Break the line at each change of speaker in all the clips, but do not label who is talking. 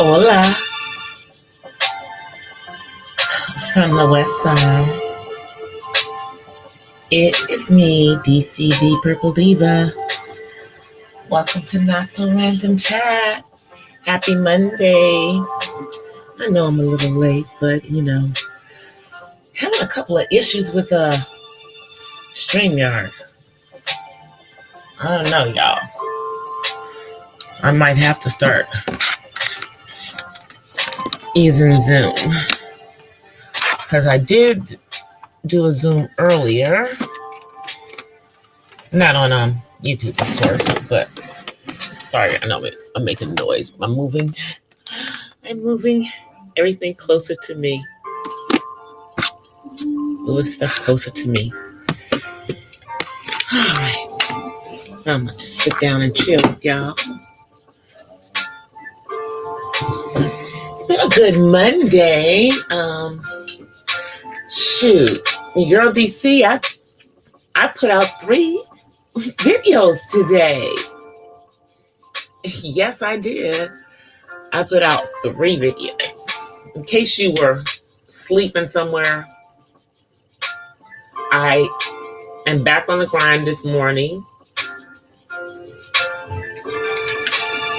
Hola from the west side. It is me, DC the Purple Diva. Welcome to Not So Random Chat. Happy Monday. I know I'm a little late, but having a couple of issues with StreamYard. I don't know, y'all. I might have to start using Zoom. Because I did do a Zoom earlier. Not on YouTube, of course, but sorry, I know I'm making noise. I'm moving everything closer to me. Moving stuff closer to me. All right. I'm going to just sit down and chill with y'all. It's been a good Monday. Shoot. Girl DC, I put out 3 videos today. Yes, I did. I put out 3 videos. In case you were sleeping somewhere, I am back on the grind this morning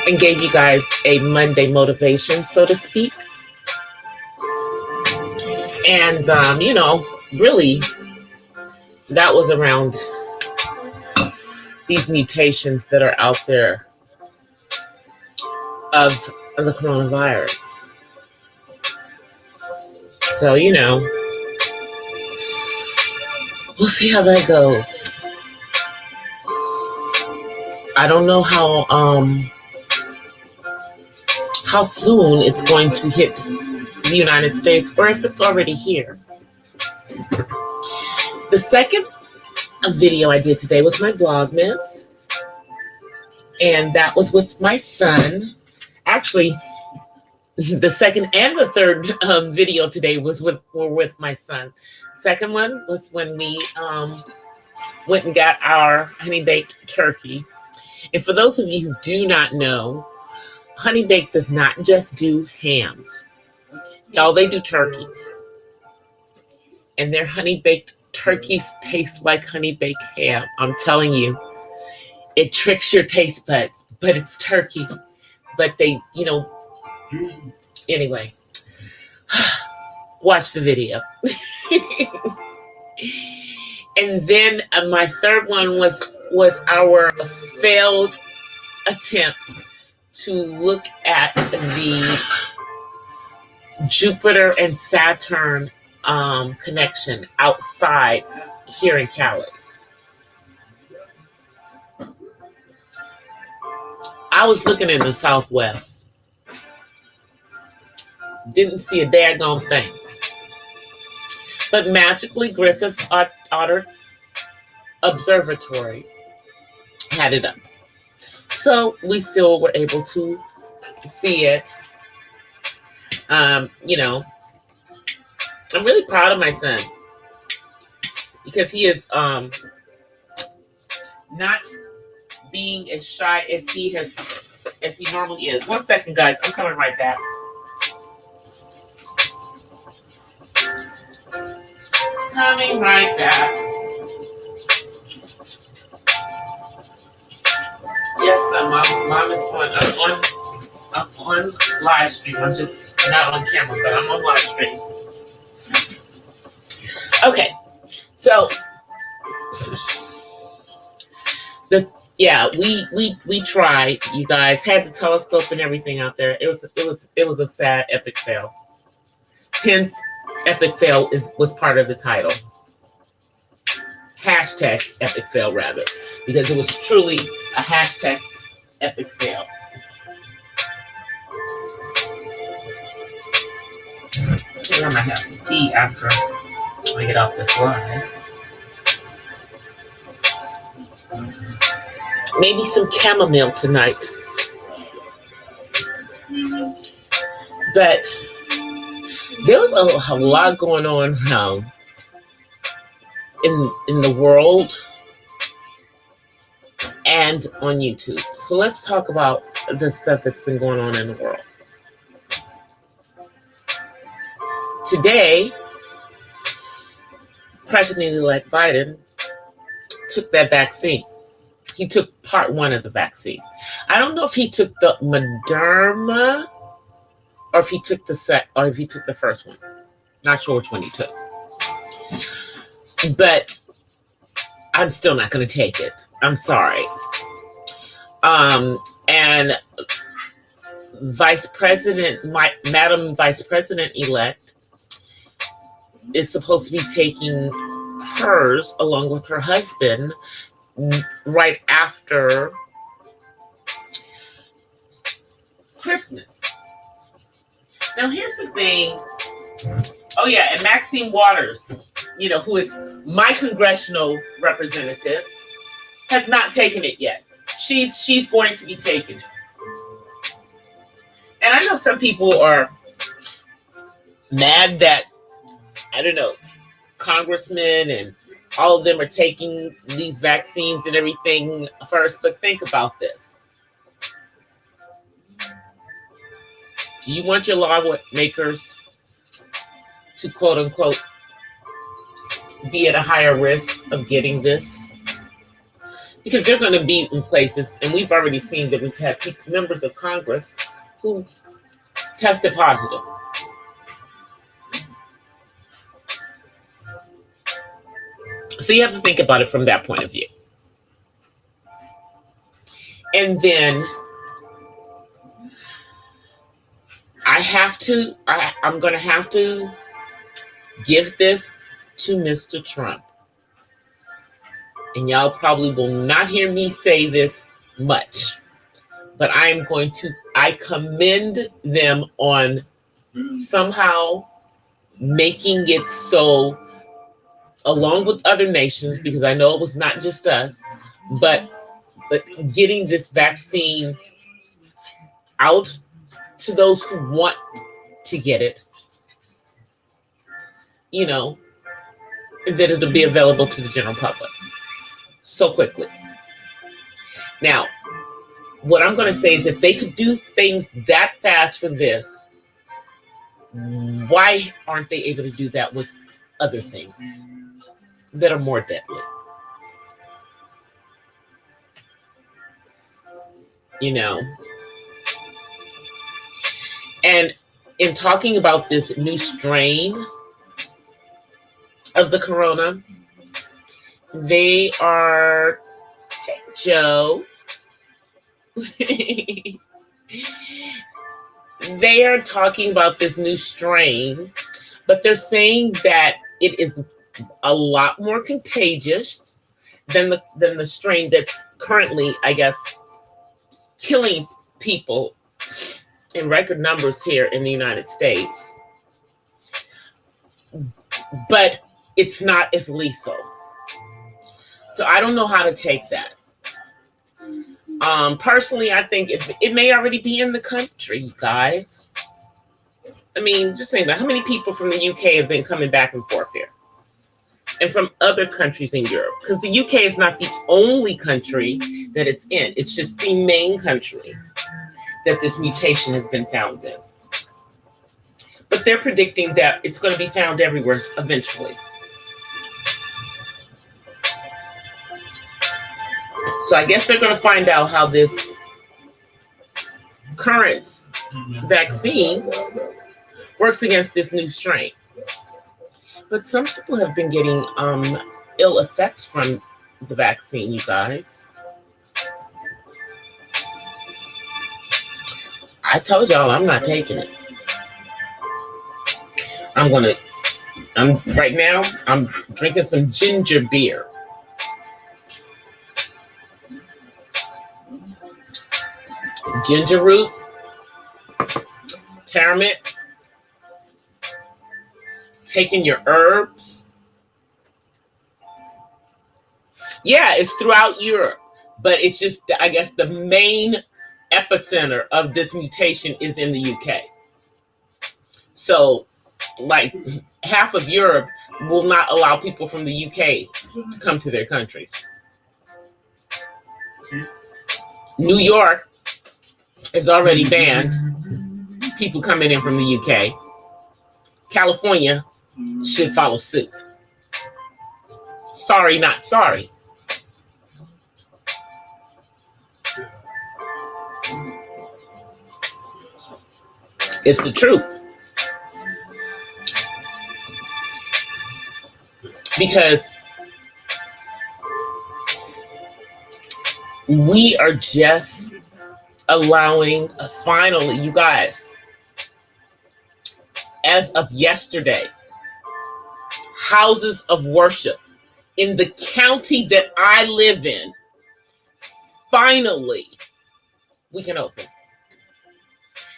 and gave you guys a Monday motivation, so to speak. And, really, that was around these mutations that are out there of the coronavirus. So, we'll see how that goes. I don't know how soon it's going to hit the United States or if it's already here. The second video I did today was my Vlogmas, and that was with my son. Actually, the second and the third video today were with my son. Second one was when we went and got our honey baked turkey. And for those of you who do not know, Honey Baked does not just do hams. Y'all, they do turkeys. And their honey baked turkeys taste like honey baked ham. I'm telling you, it tricks your taste buds, but it's turkey. But they, anyway, watch the video. And then my third one was our failed attempt to look at the Jupiter and Saturn connection outside here in Cali. I was looking in the southwest. Didn't see a daggone thing. But magically, Griffith Otter Observatory had it up. So we still were able to see it. I'm really proud of my son because he is not being as shy as he normally is. 1 second, guys. I'm coming right back. Coming right back. Yes, mom is I'm on live stream. I'm just not on camera, but I'm on live stream. Okay, so we tried. You guys had the telescope and everything out there. It was a sad epic fail. Hence, epic fail was part of the title. Hashtag epic fail, rather, because it was truly a hashtag epic fail. I think I might have some tea after I get off this live. Maybe some chamomile tonight. But there was a lot going on in the world and on YouTube. So let's talk about the stuff that's been going on in the world. Today, President-elect Biden took that vaccine. He took part 1 of the vaccine. I don't know if he took the Moderna or if he took the first one. Not sure which one he took. But I'm still not going to take it. I'm sorry. And Madam Vice President-elect is supposed to be taking hers along with her husband right after Christmas. Now, here's the thing. Oh, yeah, and Maxine Waters, who is my congressional representative, has not taken it yet. She's going to be taking it. And I know some people are mad that, I don't know, congressmen and all of them are taking these vaccines and everything first, but think about this. Do you want your lawmakers to, quote unquote, be at a higher risk of getting this? Because they're going to be in places, and we've already seen that we've had members of Congress who tested positive. So you have to think about it from that point of view. And then I'm going to have to give this to Mr. Trump. And y'all probably will not hear me say this much, but I commend them on somehow making it so, along with other nations, because I know it was not just us, but getting this vaccine out to those who want to get it, that it'll be available to the general public so quickly. Now, what I'm going to say is if they could do things that fast for this, why aren't they able to do that with other things that are more deadly? And in talking about this new strain of the corona, they are, hey, Joe, they are talking about this new strain, but they're saying that it is a lot more contagious than the strain that's currently, I guess, killing people in record numbers here in the United States. But it's not as lethal. So I don't know how to take that. Personally, I think it may already be in the country, you guys. I mean, just saying that. How many people from the UK have been coming back and forth here? And from other countries in Europe? Because the UK is not the only country that it's in. It's just the main country that this mutation has been found in. But they're predicting that it's going to be found everywhere eventually. So I guess they're going to find out how this current vaccine works against this new strain. But some people have been getting ill effects from the vaccine, you guys. I told y'all I'm not taking it. Right now, I'm drinking some ginger beer. Ginger root, tamarind, taking your herbs. Yeah, it's throughout Europe, but it's just, I guess, the main epicenter of this mutation is in the UK. So, like, half of Europe will not allow people from the UK to come to their country. New York has already banned people coming in from the UK. California should follow suit. Sorry, not sorry. It's the truth. Because we are just allowing, finally, you guys, as of yesterday, houses of worship in the county that I live in, finally, we can open.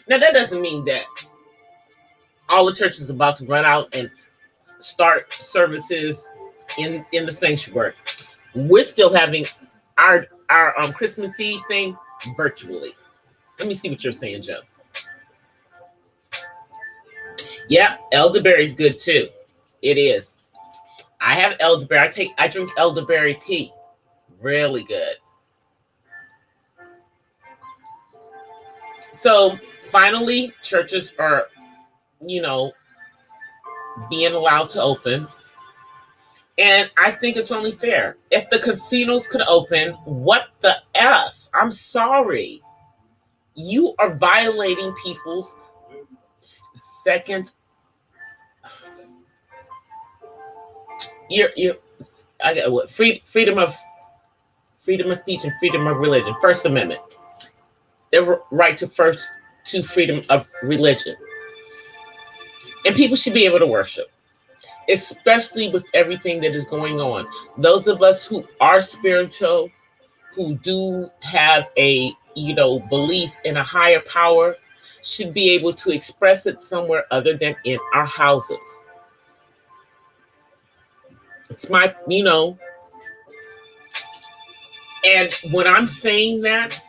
Now, that doesn't mean that all the churches are about to run out and start services in the sanctuary. We're still having our Christmas Eve thing virtually. Let me see what you're saying, Joe. Yeah, elderberry's good too. It is. I have elderberry. I drink elderberry tea. Really good. So finally, churches are, being allowed to open. And I think it's only fair. If the casinos could open, what the F? I'm sorry. You are violating people's second. I got what? Freedom of speech and freedom of religion. First Amendment. The right to freedom of religion. And people should be able to worship, especially with everything that is going on. Those of us who are spiritual, who do have a, belief in a higher power, should be able to express it somewhere other than in our houses. It's my, and when I'm saying that,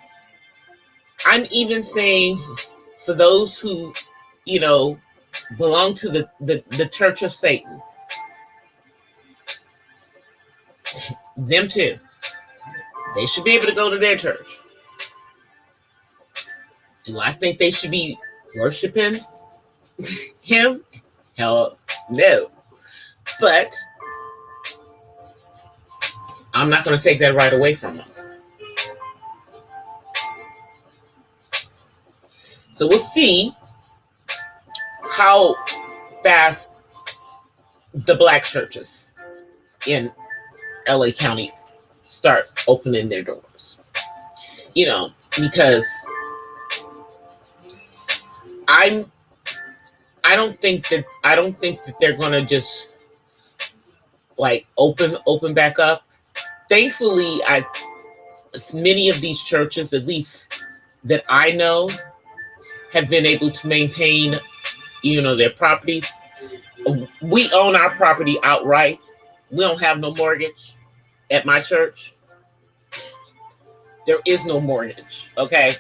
I'm even saying for those who, belong to the Church of Satan, them too. They should be able to go to their church. Do I think they should be worshiping him? Hell no. But I'm not going to take that right away from them. So we'll see how fast the black churches in LA County start opening their doors. Because I don't think that they're gonna just like open back up. Thankfully, many of these churches, at least that I know, have been able to maintain, their properties. We own our property outright. We don't have no mortgage at my church. There is no mortgage, okay?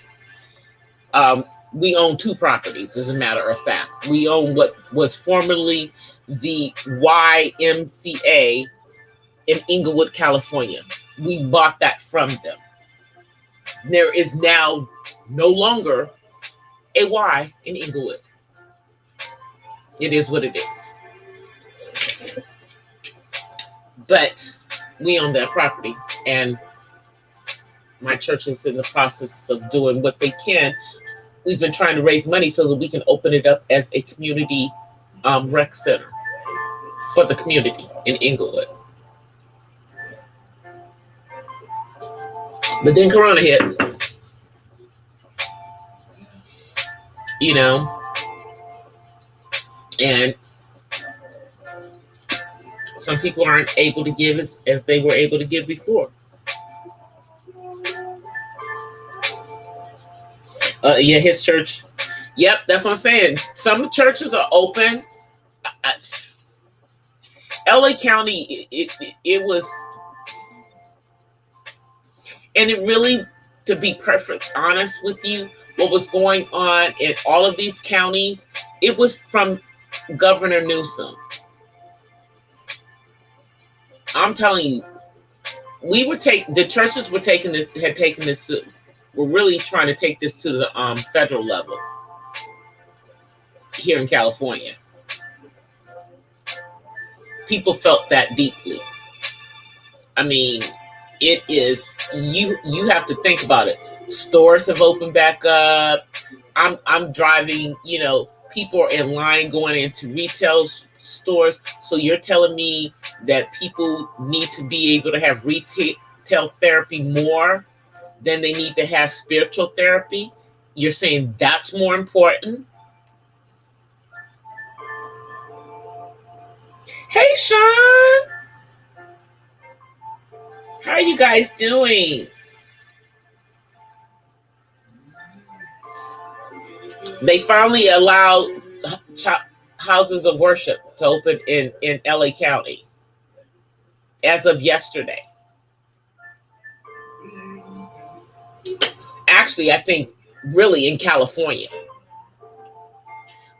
We own 2 properties, as a matter of fact. We own what was formerly the YMCA in Inglewood, California. We bought that from them. There is now no longer a Y in Inglewood. It is what it is. But we own that property, and my church is in the process of doing what they can. We've been trying to raise money so that we can open it up as a community rec center for the community in Inglewood. But then Corona hit. And some people aren't able to give as they were able to give before. His church. Yep, that's what I'm saying. Some churches are open. LA County, it was, and it really, to be perfect honest with you, what was going on in all of these counties, it was from Governor Newsom. I'm telling you, the churches had taken this, we're really trying to take this to the federal level here in California. people felt that deeply. I mean, it is, you have to think about it. Stores have opened back up. I'm driving, people are in line going into retail stores. So you're telling me that people need to be able to have retail therapy more than they need to have spiritual therapy? You're saying that's more important? Hey, Sean, how are you guys doing? They finally allowed houses of worship to open in LA County as of yesterday. Actually, I think really in California.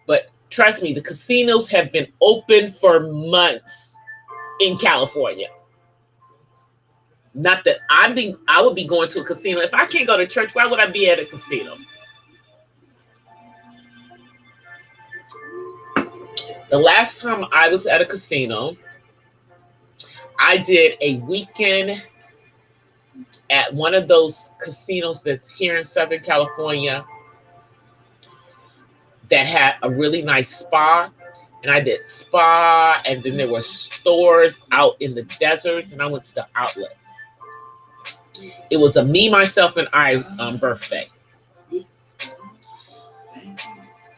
But trust me, the casinos have been open for months in California. Not that I would be going to a casino. If I can't go to church, why would I be at a casino? The last time I was at a casino, I did a weekend at one of those casinos that's here in Southern California that had a really nice spa. And I did spa, and then there were stores out in the desert, and I went to the outlets. It was a me, myself, and I birthday.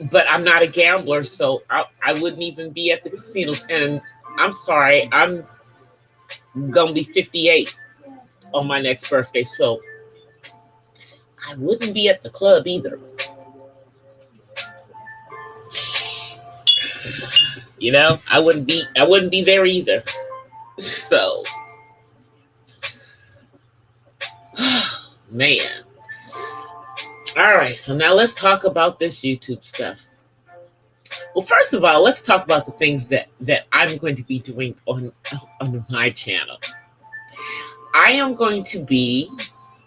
But I'm not a gambler, so I wouldn't even be at the casinos. And I'm sorry, I'm going to be 58 on my next birthday, so I wouldn't be at the club either. I wouldn't be there either. So, man. All right, so now let's talk about this YouTube stuff. Well, first of all, let's talk about the things that I'm going to be doing on my channel. I am going to be,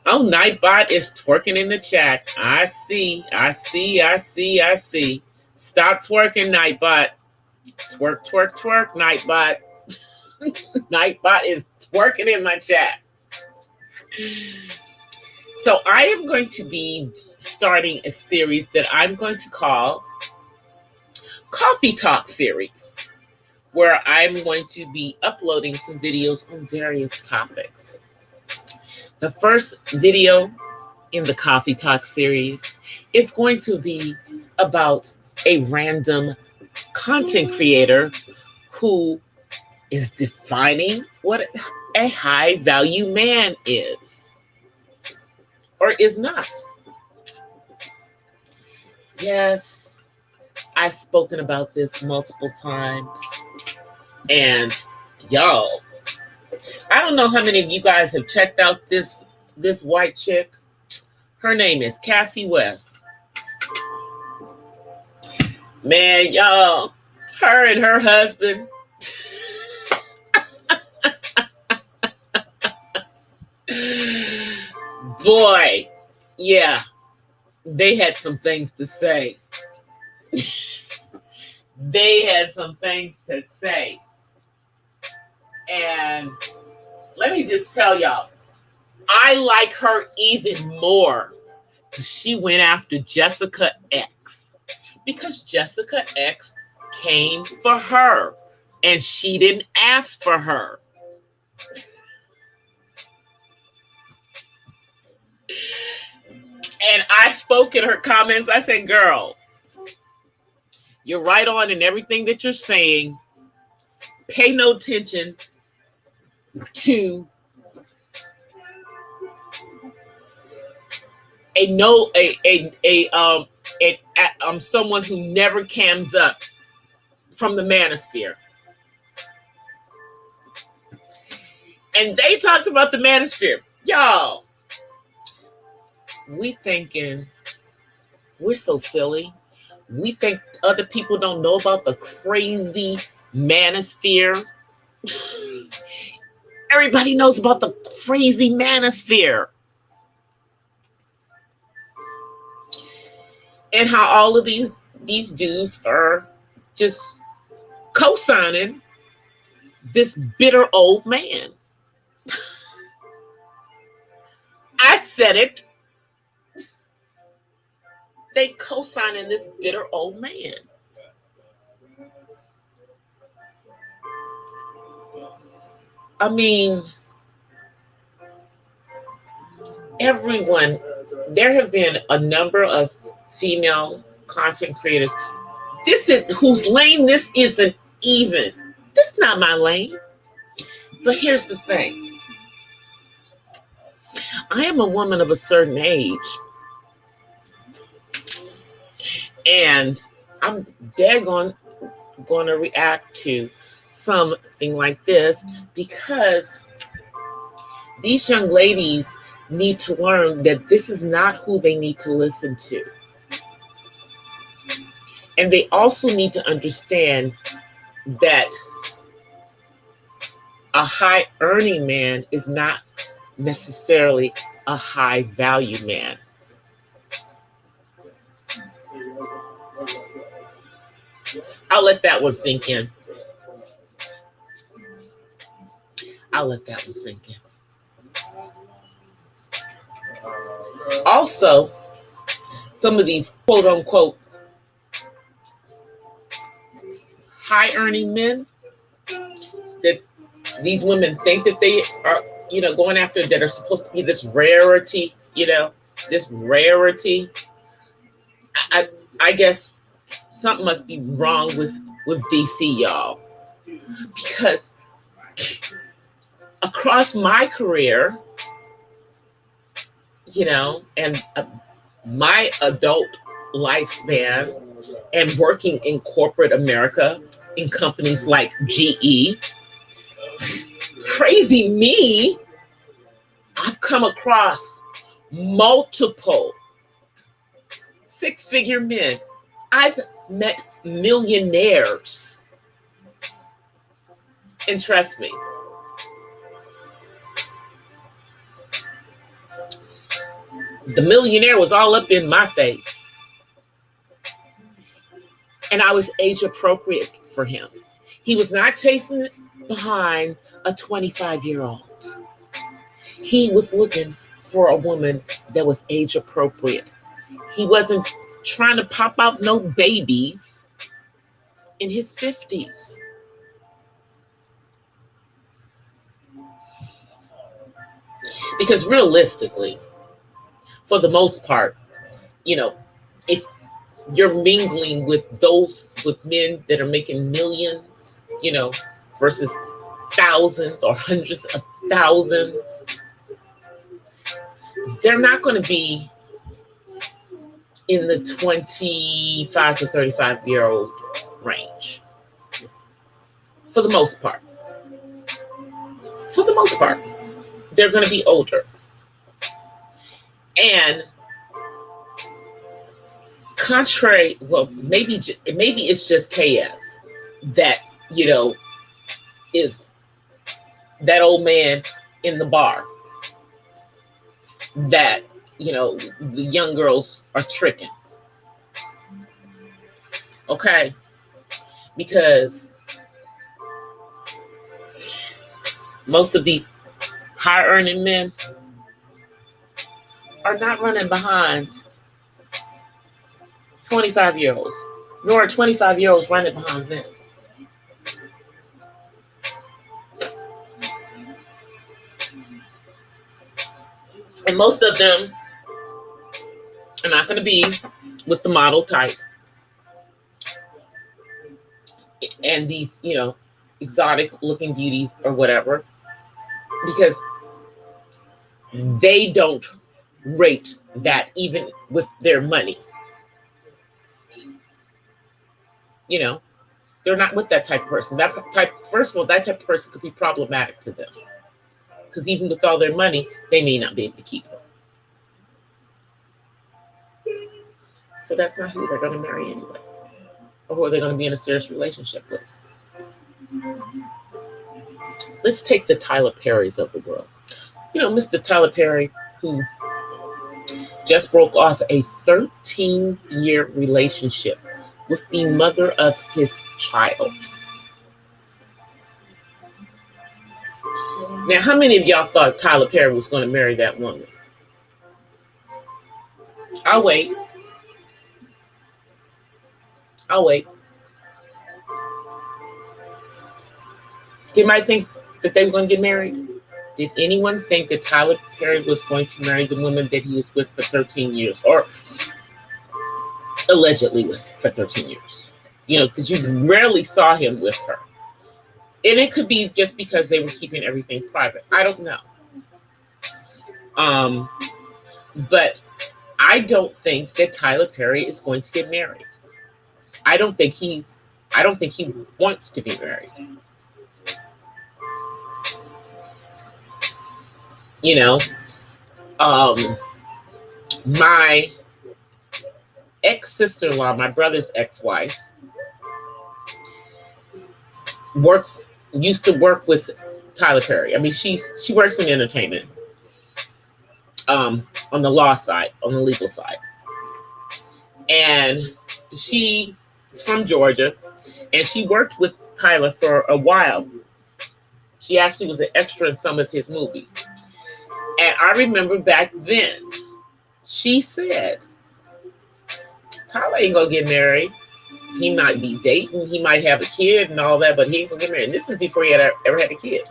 Nightbot is twerking in the chat. I see. Stop twerking, Nightbot. Twerk, twerk, twerk, Nightbot. Nightbot is twerking in my chat. So I am going to be starting a series that I'm going to call Coffee Talk Series, where I'm going to be uploading some videos on various topics. The first video in the Coffee Talk series is going to be about a random content creator who is defining what a high value man is or is not. Yes, I've spoken about this multiple times. And y'all, I don't know how many of you guys have checked out this white chick. Her name is Cassie West. Man, y'all, her and her husband. Boy, yeah, they had some things to say. They had some things to say. And let me just tell y'all, I like her even more because she went after Jessica X. Because Jessica X came for her and she didn't ask for her. And I spoke in her comments. I said, girl, you're right on in everything that you're saying. Pay no attention to someone who never cams up from the manosphere. And they talked about the manosphere. Y'all, we thinking we're so silly. We think other people don't know about the crazy manosphere. Everybody knows about the crazy manosphere. And how all of these dudes are just co-signing this bitter old man. I said it. They co-signing this bitter old man. I mean, everyone, there have been a number of female content creators. This is whose lane this isn't even. This is not my lane. But here's the thing. I am a woman of a certain age. And I'm daggone going to react to something like this because these young ladies need to learn that this is not who they need to listen to. And they also need to understand that a high earning man is not necessarily a high value man. I'll let that one sink in. Also, some of these quote unquote high earning men that these women think that they are, going after, that are supposed to be this rarity, this rarity. I guess something must be wrong with DC, y'all, because across my career, and my adult lifespan, and working in corporate America in companies like GE, crazy me, I've come across multiple six-figure men. I've met millionaires. And trust me, the millionaire was all up in my face. And I was age appropriate for him. He was not chasing behind a 25-year-old. He was looking for a woman that was age appropriate. He wasn't trying to pop out no babies in his 50s. Because realistically, for the most part, if you're mingling with men that are making millions, versus thousands or hundreds of thousands, they're not going to be in the 25 to 35-year-old range. For the most part. They're going to be older. And contrary, well, maybe it's just KS that, is that old man in the bar that, the young girls are tricking. Okay? Because most of these high earning men are not running behind 25-year-olds, nor are 25-year-olds running behind them. And most of them are not going to be with the model type and these, exotic looking beauties or whatever, because they don't rate that even with their money. They're not with that type of person. First of all, that type of person could be problematic to them. Because even with all their money, they may not be able to keep them. So that's not who they're going to marry anyway. Or who are they going to be in a serious relationship with. Let's take the Tyler Perrys of the world. Mr. Tyler Perry, who just broke off a 13-year relationship with the mother of his child. Now, how many of y'all thought Tyler Perry was going to marry that woman? I'll wait. Did anybody think that they were going to get married? Did anyone think that Tyler Perry was going to marry the woman that he was with for 13 years? Or allegedly with for 13 years? You know, because you rarely saw him with her. And it could be just because they were keeping everything private. I don't know. But I don't think that Tyler Perry is going to get married. I don't think he wants to be married. You know, my ex-sister-in-law, my brother's ex-wife, used to work with Tyler Perry. I mean, she works in entertainment, on the law side, on the legal side. And she is from Georgia, and she worked with Tyler for a while. She actually was an extra in some of his movies. And I remember back then, she said, Tyler ain't gonna get married. He might be dating, he might have a kid and all that, but he ain't gonna get married. And this is before he had ever had a kid.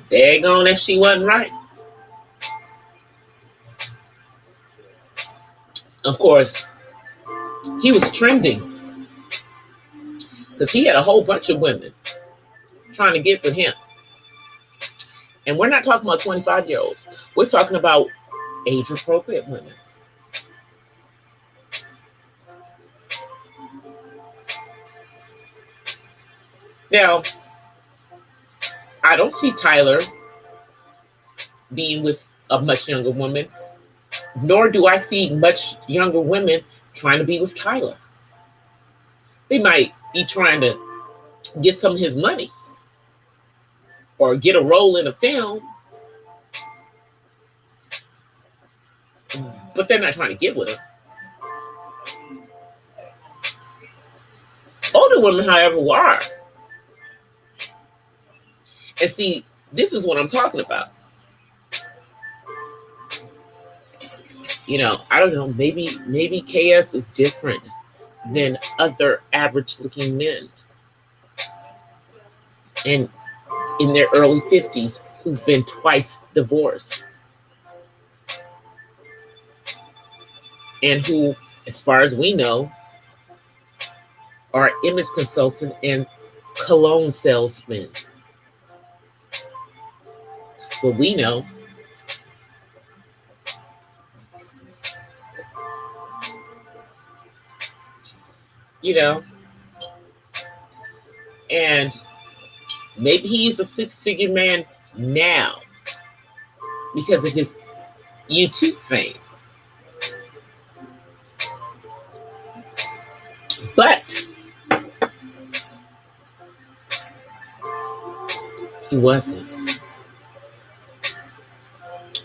Daggone if she wasn't right. Of course, he was trending because he had a whole bunch of women trying to get with him. And we're not talking about 25-year-olds. We're talking about age-appropriate women. Now, I don't see Tyler being with a much younger woman, nor do I see much younger women trying to be with Tyler. They might be trying to get some of his money or get a role in a film, but they're not trying to get with him. Older women, however, are. And see, this is what I'm talking about. You know, I don't know, maybe KS is different than other average-looking men. And in their early 50s who've been twice divorced. And who, as far as we know, are image consultant and cologne salesmen. That's what we know. You know, and maybe he's a 6-figure man now because of his YouTube fame. But he wasn't.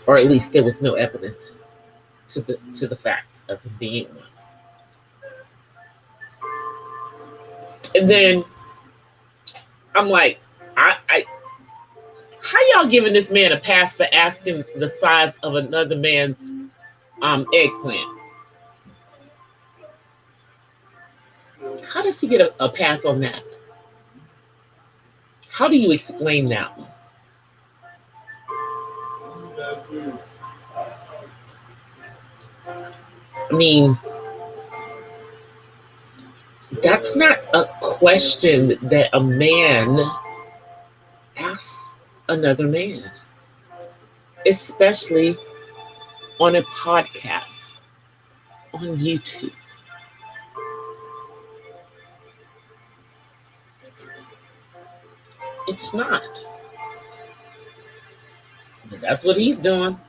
Or at least there was no evidence to the fact of him being one. And then I'm like, how y'all giving this man a pass for asking the size of another man's eggplant? How does he get a pass on that? How do you explain that one? I mean, that's not a question that a man asks another man, especially on a podcast, on YouTube. It's not. But that's what he's doing.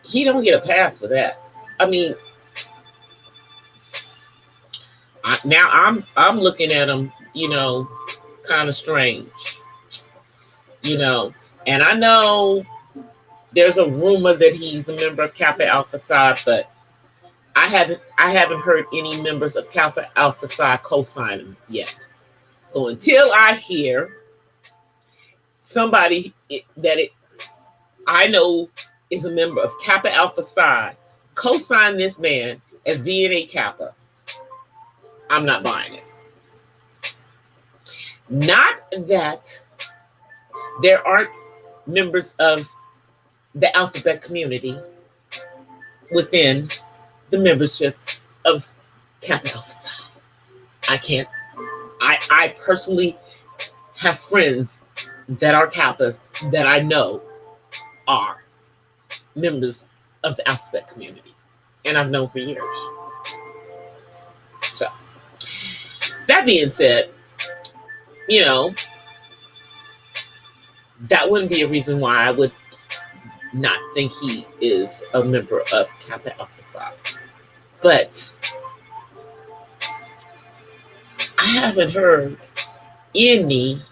He don't get a pass for that. I mean, now I'm looking at him, you know, kind of strange, you know. And I know there's a rumor that he's a member of Kappa Alpha Psi, but I haven't heard any members of Kappa Alpha Psi co-signing yet. So until I hear somebody I know is a member of Kappa Alpha Psi co-sign this man as being a Kappa, I'm not buying it. Not that there aren't members of the alphabet community within the membership of Kappa Alpha Psi. I personally have friends that are Kappas that I know are members of the alphabet community, and I've known for years. So, that being said, that wouldn't be a reason why I would not think he is a member of Kappa Alpha Psi. But I haven't heard any.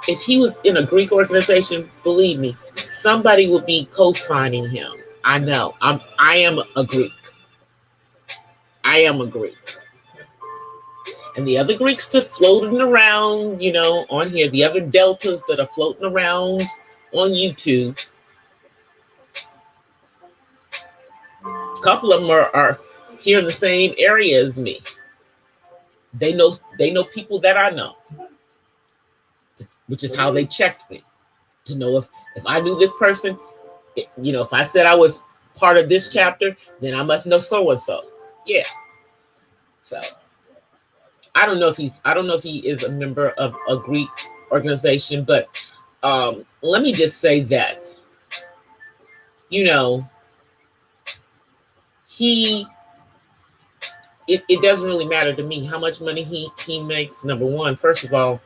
If he was in a Greek organization, believe me, somebody would be co-signing him. I know. I am a Greek. I am a Greek. And the other Greeks that floating around, on here, the other deltas that are floating around on YouTube, a couple of them are here in the same area as me. They know people that I know, which is how they checked me to know if I knew this person. If I said I was part of this chapter, then I must know so and so. Yeah. So I don't know if he is a member of a Greek organization, but let me just say that it doesn't really matter to me how much money he makes. Number one, first of all,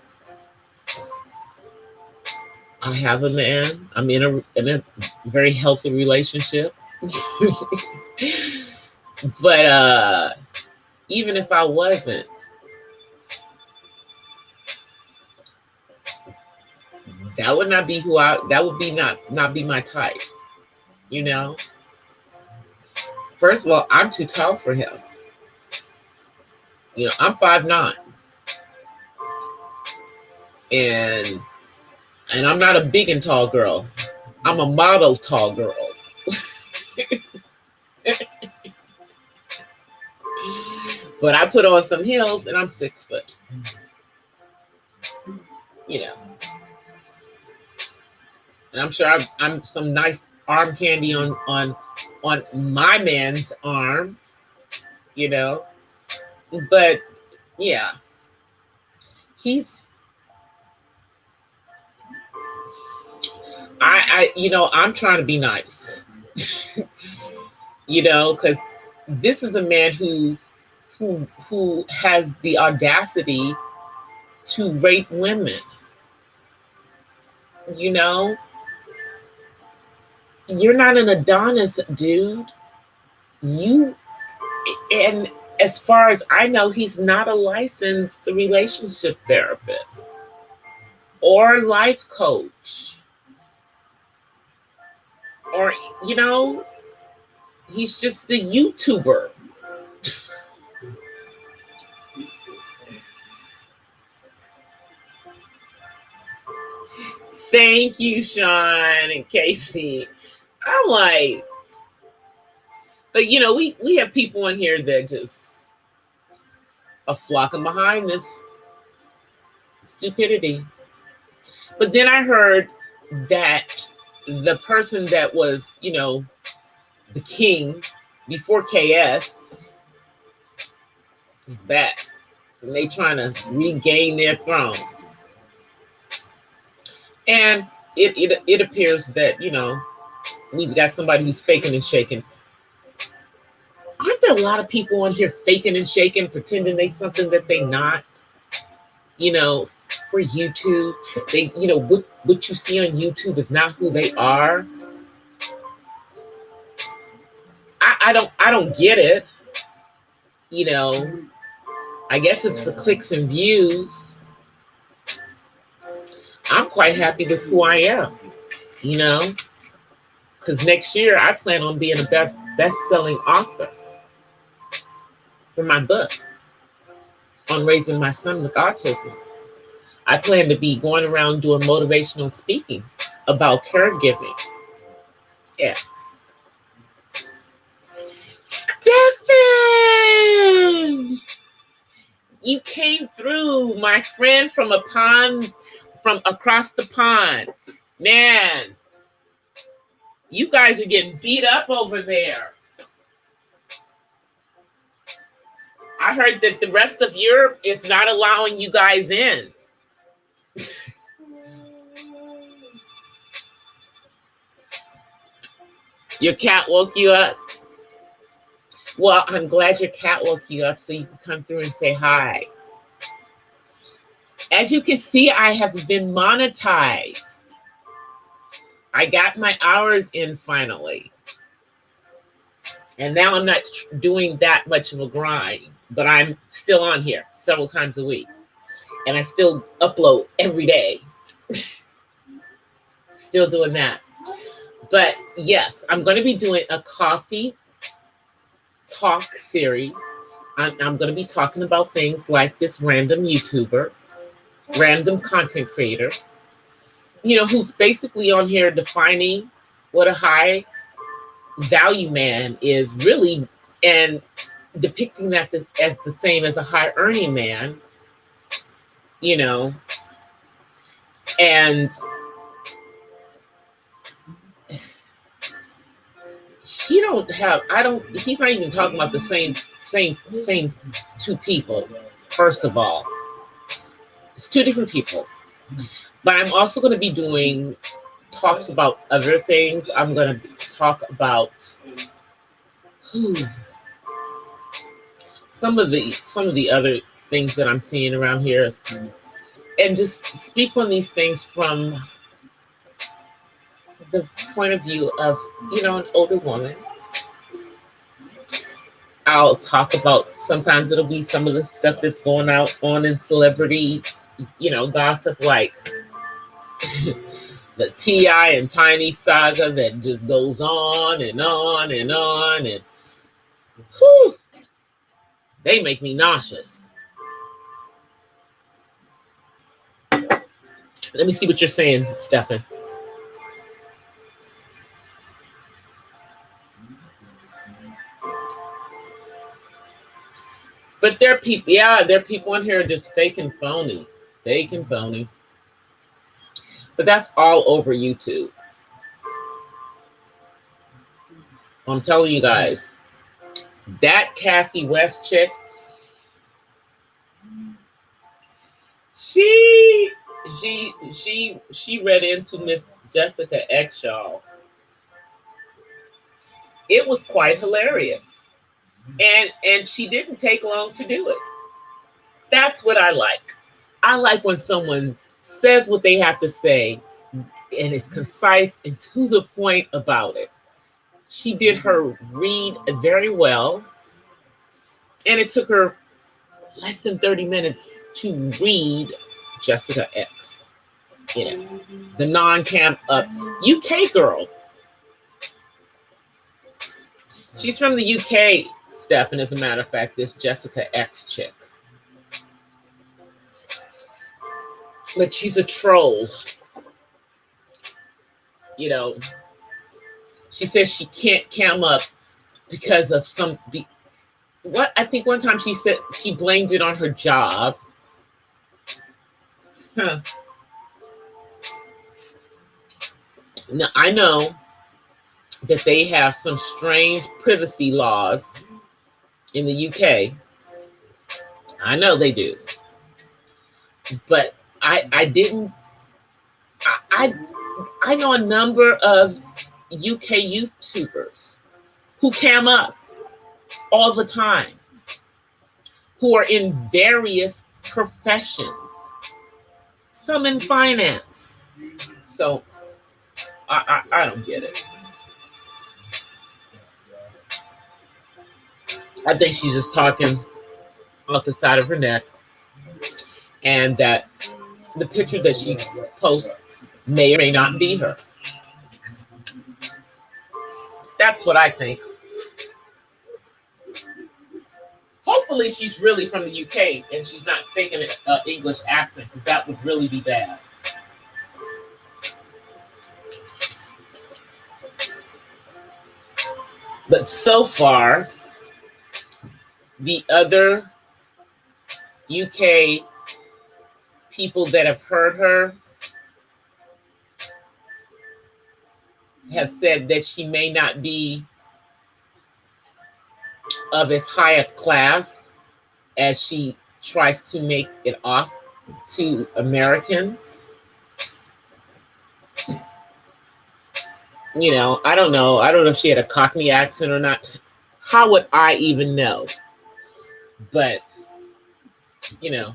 I have a man. I'm in a very healthy relationship. But even if I wasn't, that would not be that would be not be my type. First of all, I'm too tall for him. I'm 5'9". And I'm not a big and tall girl. I'm a model tall girl. But I put on some heels and I'm 6 foot. And I'm sure I'm some nice arm candy on my man's arm, But yeah, I'm trying to be nice, because this is a man who has the audacity to rape women. You're not an Adonis, dude. And as far as I know, he's not a licensed relationship therapist or life coach. Or, he's just a YouTuber. Thank you, Sean and Casey. I'm like, but we have people in here that just are flocking behind this stupidity. But then I heard that the person that was, the king before KS is back. And they trying to regain their throne. And it appears that, we've got somebody who's faking and shaking. Aren't there a lot of people on here faking and shaking, pretending they something that they not? For YouTube, they, what you see on YouTube is not who they are. I don't get it. I guess it's for clicks and views. I'm quite happy with who I am, because next year I plan on being a best-selling author for my book on raising my son with autism. I plan to be going around doing motivational speaking about caregiving. Yeah. Stefan! You came through, my friend from across the pond. Man, you guys are getting beat up over there. I heard that the rest of Europe is not allowing you guys in. Your cat woke you up? Well, I'm glad your cat woke you up so you can come through and say hi. As you can see, I have been monetized. I got my hours in finally. And now I'm not doing that much of a grind, but I'm still on here several times a week. And I still upload every day. Still doing that. But yes, I'm going to be doing a coffee talk series. I'm going to be talking about things like this random YouTuber, random content creator, who's basically on here defining what a high value man is really, and depicting that as the same as a high earning man, and he's not even talking about the same two people. First of all, it's two different people. But I'm also going to be doing talks about other things. I'm going to talk about some of the other things that I'm seeing around here, and just speak on these things from the point of view of, an older woman. I'll talk about, sometimes it'll be some of the stuff that's going on in celebrity, gossip, like the T.I. and Tiny saga that just goes on and on and on, and whew, they make me nauseous. Let me see what you're saying, Stefan. But there are people in here just fake and phony. But that's all over YouTube. I'm telling you guys, that Cassie West chick, she read into Miss Jessica X, y'all. It was quite hilarious. And she didn't take long to do it. That's what I like. I like when someone says what they have to say and is concise and to the point about it. She did her read very well. And it took her less than 30 minutes to read Jessica X. The non-camp up UK girl. She's from the UK, Stefan, as a matter of fact, this Jessica X chick. But she's a troll. She says she can't cam up because of I think one time she said she blamed it on her job. Now, I know that they have some strange privacy laws in the UK. I know they do. But I know a number of UK YouTubers who cam up all the time, who are in various professions, some in finance. So I don't get it. I think she's just talking off the side of her neck, and that the picture that she posts may or may not be her. That's what I think. hopefully she's really from the UK and she's not faking an English accent, because that would really be bad. But so far, the other UK people that have heard her have said that she may not be of as high a class as she tries to make it off to Americans. You know, I don't know. I don't know if she had a Cockney accent or not. How would I even know? But, you know,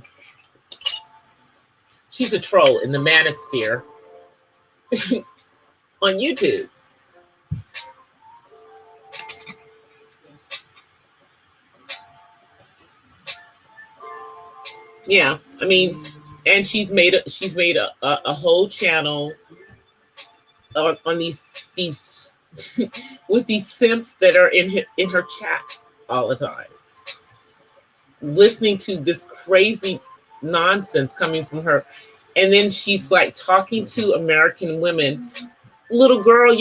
she's a troll in the manosphere on YouTube. Yeah, I mean, and she's made a whole channel on these with these simps that are in her chat all the time, listening to this crazy nonsense coming from her. And then she's like talking to American women. Little girl, if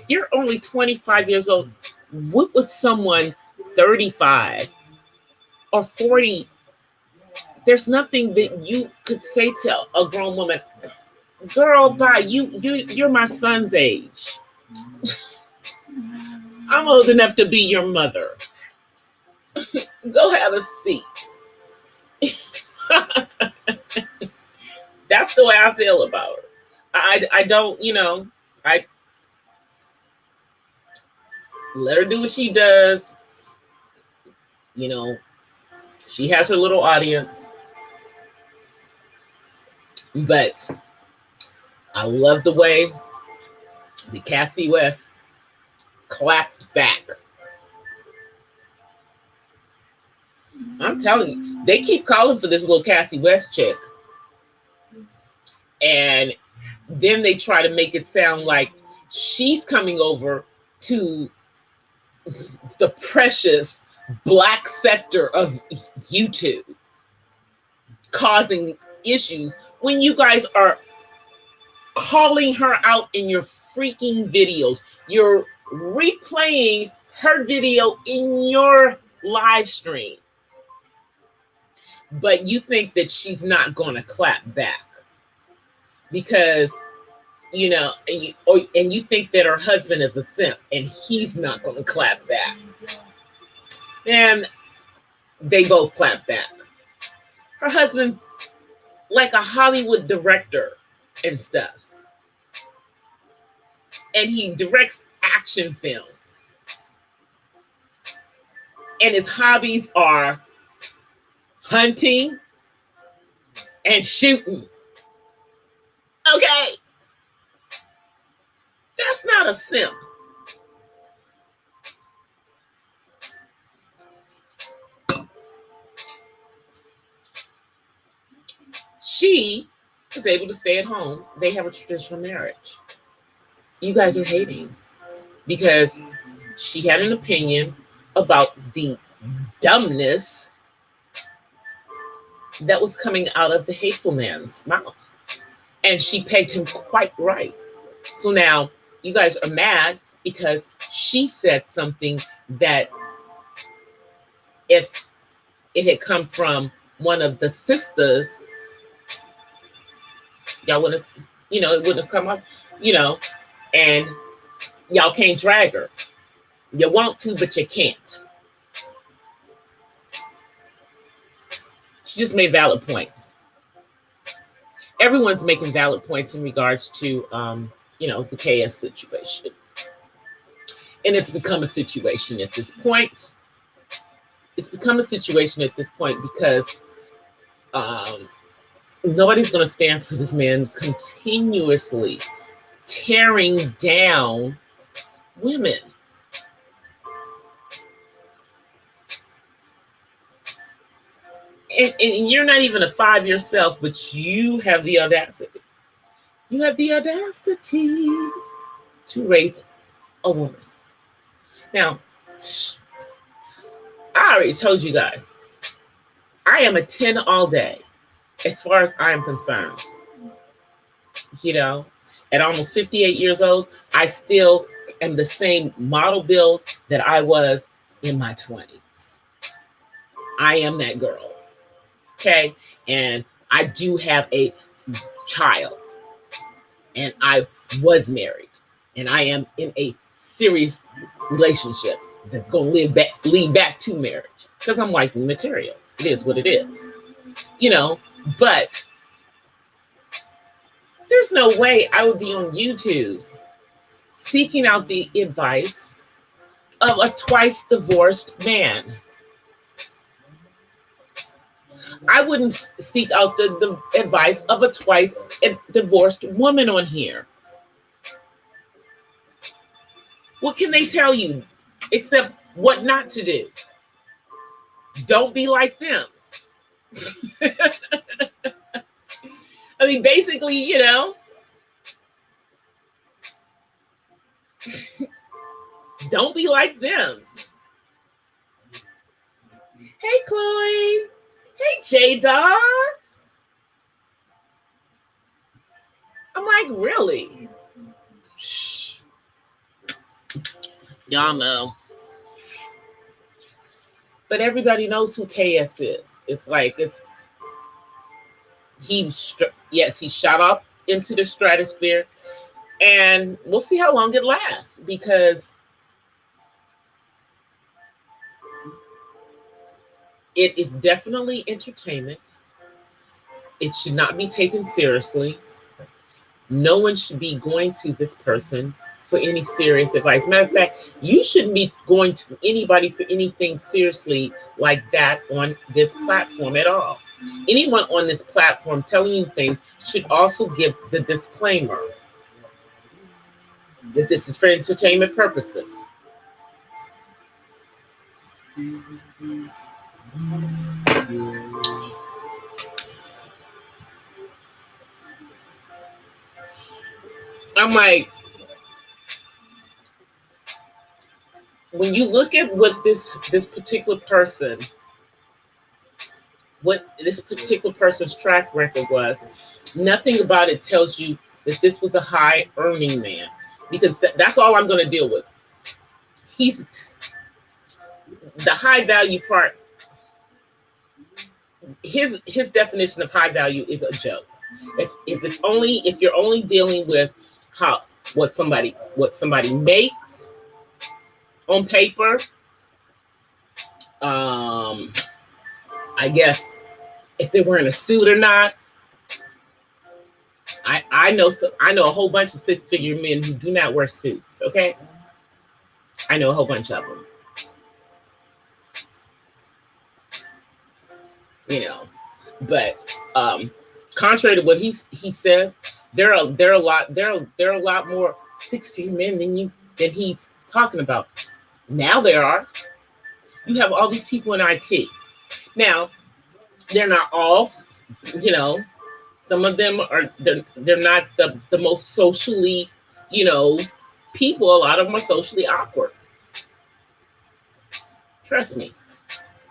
you're only 25 years old, what would someone 35 or 40? There's nothing that you could say to a grown woman. Girl, bye. You're my son's age. I'm old enough to be your mother. Go have a seat. That's the way I feel about her. I don't, I let her do what she does. She has her little audience. But I love the way the Cassie West clapped back. I'm telling you, they keep calling for this little Cassie West chick. And then they try to make it sound like she's coming over to the precious black sector of YouTube, causing issues when you guys are calling her out in your freaking videos. You're replaying her video in your live stream. But you think that she's not going to clap back because, and you think that her husband is a simp and he's not going to clap back. And they both clap back. Her husband, like a Hollywood director and stuff. And he directs action films. And his hobbies are hunting and shooting. Okay? That's not a simp. She is able to stay at home. They have a traditional marriage. You guys are hating because she had an opinion about the dumbness that was coming out of the hateful man's mouth. And she pegged him quite right. So now you guys are mad because she said something that if it had come from one of the sisters, y'all wouldn't have, it wouldn't have come up, and y'all can't drag her. You want to, but you can't. She just made valid points. Everyone's making valid points in regards to, the KS situation. And it's become a situation at this point. It's become a situation at this point because nobody's going to stand for this man continuously tearing down women. And you're not even a 5 yourself, but you have the audacity. You have the audacity to rate a woman. Now, I I already told you guys, I am a 10 all day, as far as I am concerned. You know, at almost 58 years old, I still am the same model build that I was in my 20s. I am that girl. Okay. And I do have a child. And I was married. And I am in a serious relationship that's going to lead back to marriage. Because I'm wifey material. It is what it is. You know, but there's no way I would be on YouTube seeking out the advice of a twice divorced man. I wouldn't seek out the advice of a twice divorced woman on here. What can they tell you except what not to do? Don't be like them. I mean, basically, you know, don't be like them. Hey, Chloe. Hey, J-Dog. I'm like, really? Shh. Y'all know. But everybody knows who KS is. It's like, he shot up into the stratosphere. And we'll see how long it lasts, because it is definitely entertainment. It should not be taken seriously. No one should be going to this person for any serious advice. Matter of fact, you shouldn't be going to anybody for anything seriously like that on this platform at all. Anyone on this platform telling you things should also give the disclaimer that this is for entertainment purposes. I'm like, when you look at what this particular person, what this particular person's track record was, nothing about it tells you that this was a high earning man, because that's all I'm going to deal with. He's the high value part. His definition of high value is a joke. If you're only dealing with what somebody makes on paper, I guess if they're wearing a suit or not. I know a whole bunch of six-figure men who do not wear suits. Okay, I know a whole bunch of them. You know, but contrary to what he says, there are a lot more six-figure men than he's talking about. Now there are. You have all these people in IT. Now, they're not all, you know, some of them are, they're not the most socially, you know, people. A lot of them are socially awkward. Trust me,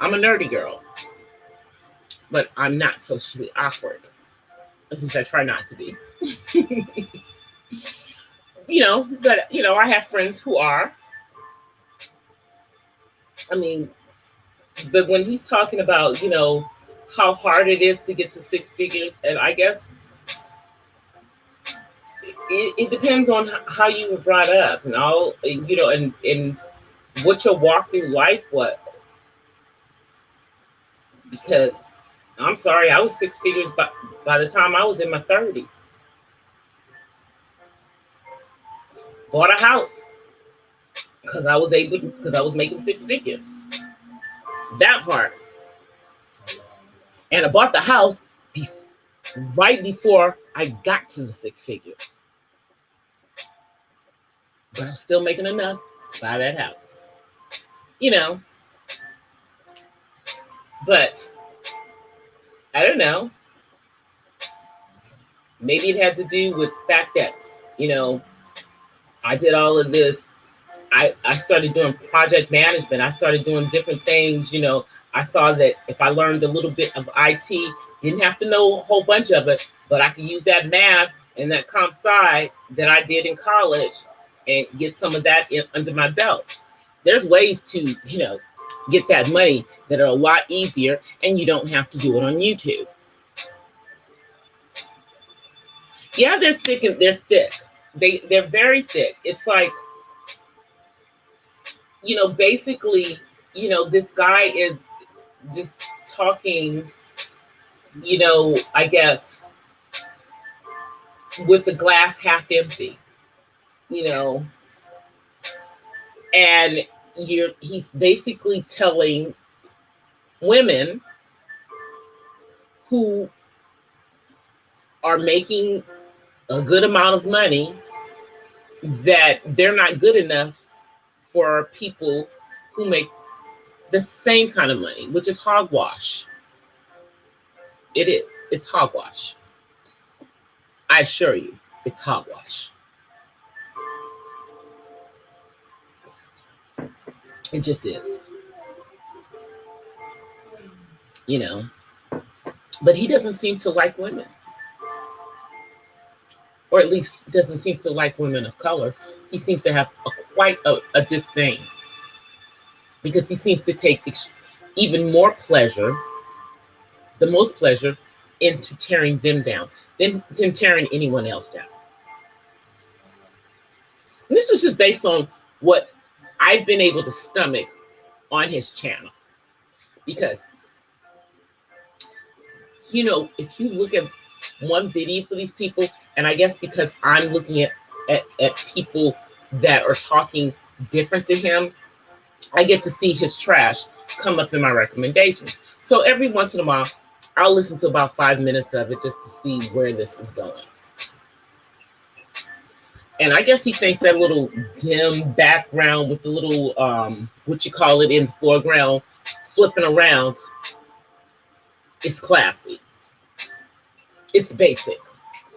I'm a nerdy girl, but I'm not socially awkward. At least I try not to be. You know, but, you know, I have friends who are. I mean, but when he's talking about, you know, how hard it is to get to six figures, and I guess it depends on how you were brought up and all, you know, and what your walk through life was. Because I'm sorry, I was six figures by the time I was in my 30s. Bought a house because I was making six figures. That part. And I bought the house right before I got to the six figures. But I'm still making enough to buy that house. You know. But I don't know. Maybe it had to do with the fact that, you know, I did all of this. I started doing project management. I started doing different things. I saw that if I learned a little bit of IT, didn't have to know a whole bunch of it, but I could use that math and that comp sci that I did in college and get some of that under my belt. There's ways to, get that money that are a lot easier, and you don't have to do it on YouTube. Yeah, they're thick and they're thick. They're very thick. It's like, basically, this guy is just talking, I guess, with the glass half empty, and he's basically telling women who are making a good amount of money that they're not good enough for people who make the same kind of money, which is hogwash. It is. It's hogwash. I assure you, it's hogwash. It just is. But he doesn't seem to like women. Or at least doesn't seem to like women of color. He seems to have quite a disdain. Because he seems to take even more pleasure, the most pleasure, into tearing them down than tearing anyone else down. And this is just based on what I've been able to stomach on his channel. Because, if you look at one video for these people, and I guess because I'm looking at people that are talking different to him, I get to see his trash come up in my recommendations. So every once in a while, I'll listen to about 5 minutes of it just to see where this is going. And I guess he thinks that little dim background with the little, what you call it, in the foreground, flipping around, is classy. It's basic,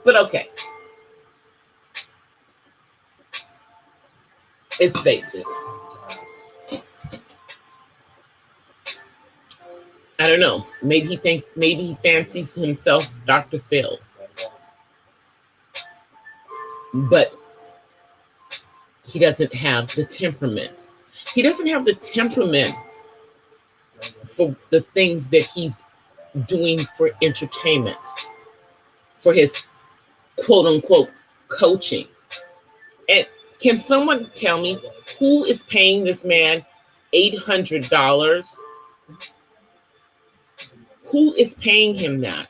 but okay. It's basic. I don't know. Maybe he fancies himself Dr. Phil. But he doesn't have the temperament. He doesn't have the temperament for the things that he's doing for entertainment, for his quote unquote coaching. And can someone tell me who is paying this man $800? Who is paying him that?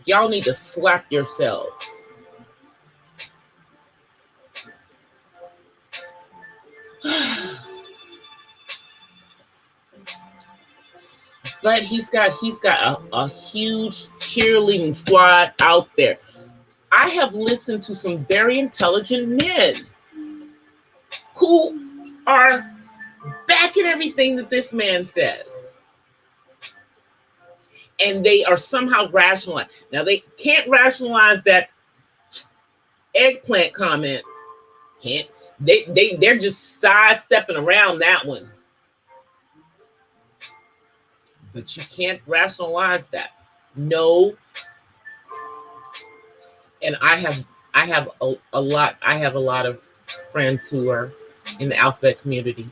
Y'all need to slap yourselves. But he's got a huge cheerleading squad out there. I have listened to some very intelligent men who are backing everything that this man says. And they are somehow rationalized. Now, they can't rationalize that eggplant comment. They're just sidestepping around that one. But you can't rationalize that. No. And I have a lot of friends who are in the alphabet community.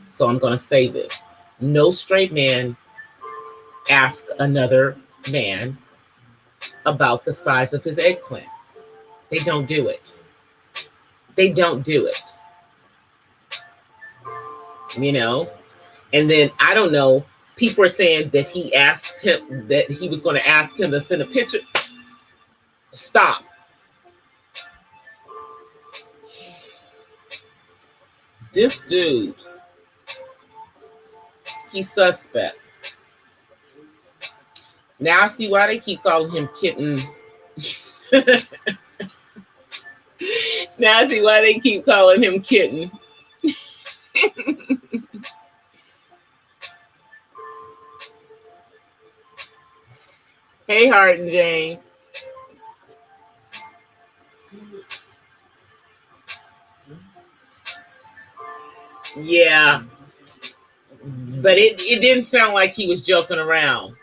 So I'm going to say this. No straight man ask another man about the size of his eggplant. They don't do it. They don't do it. And then I don't know. People are saying that he asked him, that he was going to ask him to send a picture. Stop. This dude, he's suspect. Now I see why they keep calling him Kitten. Now I see why they keep calling him Kitten. Hey, Hart and Jane. Yeah, but it didn't sound like he was joking around.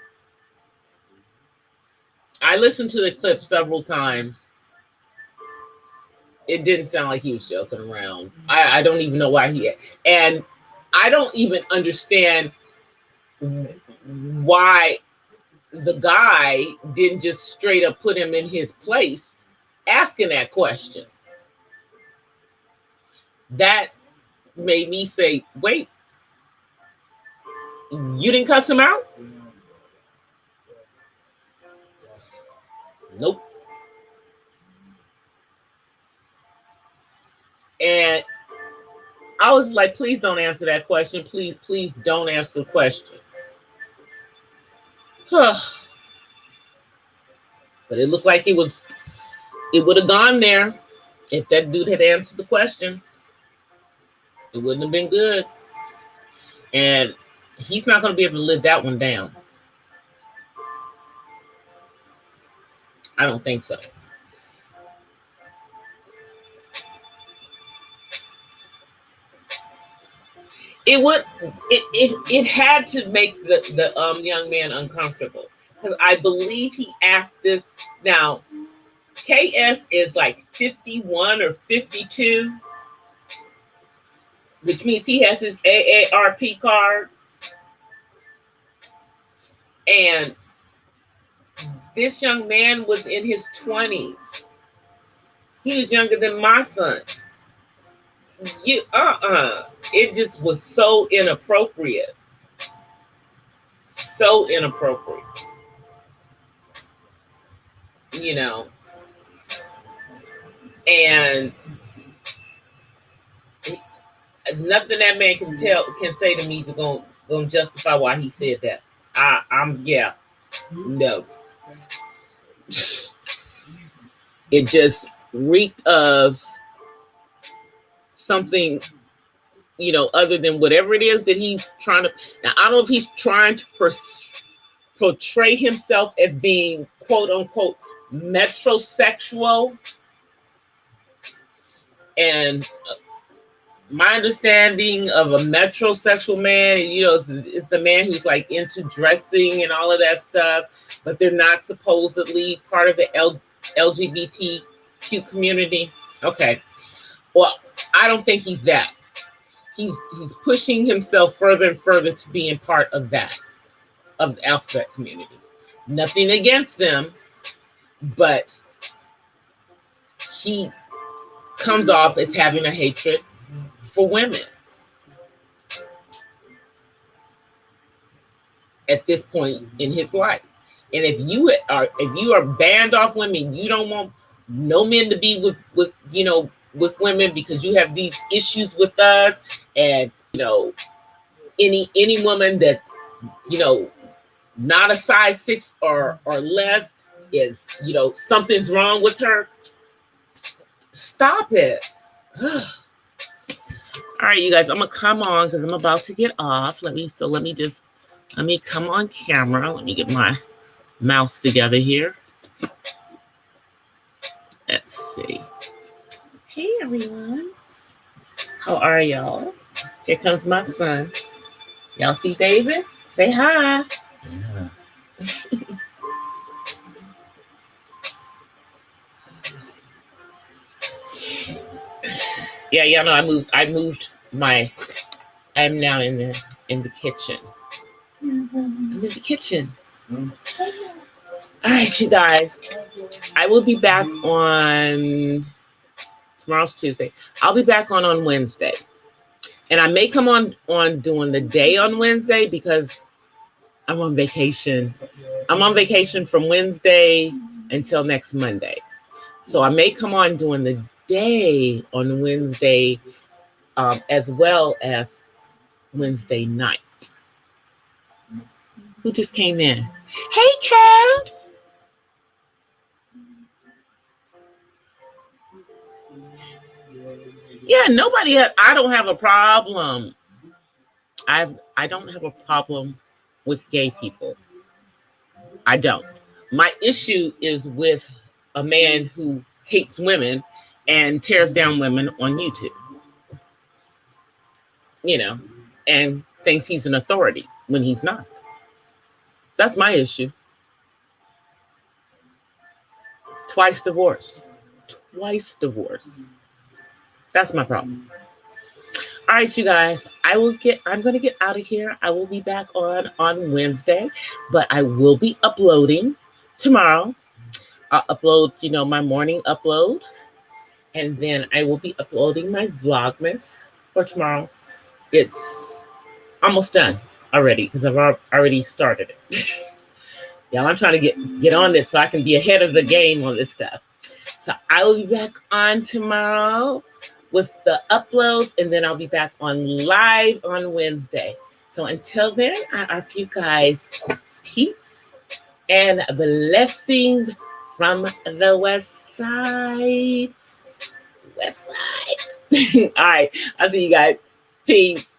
I listened to the clip several times. It didn't sound like he was joking around. I don't even know why and I don't even understand why the guy didn't just straight up put him in his place asking that question. That made me say, wait, you didn't cuss him out? Nope. And I was like, please don't answer that question. Please don't answer the question. But it looked like it would have gone there if that dude had answered the question. It wouldn't have been good. And he's not going to be able to live that one down. I don't think so. It had to make the young man uncomfortable, because I believe he asked this. Now, KS is like 51 or 52, which means he has his AARP card. And this young man was in his 20s. He was younger than my son. It just was so inappropriate. So inappropriate. You know. And nothing that man can say to me to go justify why he said that. No. It just reeked of something, other than whatever it is that he's trying to. Now, I don't know if he's trying to portray himself as being quote unquote metrosexual. And my understanding of a metrosexual man, is the man who's like into dressing and all of that stuff, but they're not supposedly part of the LGBTQ community. Okay. Well, I don't think he's that. He's pushing himself further and further to being part of that, of the alphabet community. Nothing against them, but he comes off as having a hatred for women at this point in his life. And if you are banned off women, you don't want no men to be with women because you have these issues with us, and any woman that's not a size 6 or less is something's wrong with her. Stop it. All right, you guys, I'm gonna come on because I'm about to get off. Let me come on camera. Let me get my mouse together here. Let's see. Hey everyone. How are y'all? Here comes my son. Y'all see David? Say hi. Yeah. Yeah, y'all know I'm now in the kitchen. I'm in the kitchen. All right, you guys. I will be back on tomorrow's Tuesday. I'll be back on Wednesday. And I may come on doing the day on Wednesday because I'm on vacation. I'm on vacation from Wednesday until next Monday. So I may come on doing the day on Wednesday, as well as Wednesday night. Who just came in? Hey, Cass. Yeah, I don't have a problem. I don't have a problem with gay people. I don't. My issue is with a man who hates women and tears down women on YouTube, and thinks he's an authority when he's not. That's my issue. Twice divorced. That's my problem. All right, you guys, I'm going to get out of here. I will be back on Wednesday, but I will be uploading tomorrow. I'll upload, my morning upload, and then I will be uploading my Vlogmas for tomorrow. It's almost done already because I've already started it. Y'all, I'm trying to get on this so I can be ahead of the game on this stuff. So I will be back on tomorrow with the upload, and then I'll be back on live on Wednesday. So until then, I offer you guys peace and blessings from the West Side. West Side. All right, I'll see you guys. Peace.